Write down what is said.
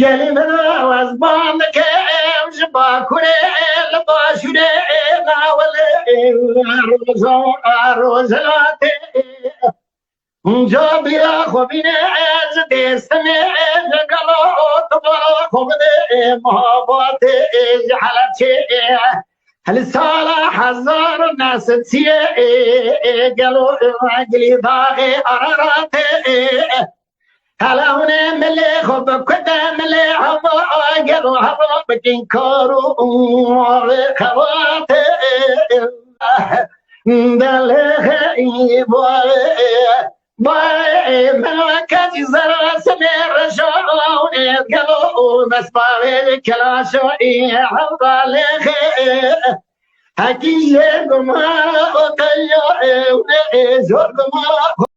گلی من از باند که جبا کنه لباشونه ناوله روزلاته جا بیا خوبینه از دستنه جگلو تبا خوبه محبات جحلچه هل سالا هزار ناس تیه گلو گلی داغ ارارات هلا هونه ملی خوب کده ملی هوا گلو هوا بکن کارو خوات دله ای بای من کسی زرا سمیر شاونه گلو مسباره کلاشو ای حواله حکی گما و تیاره زور گما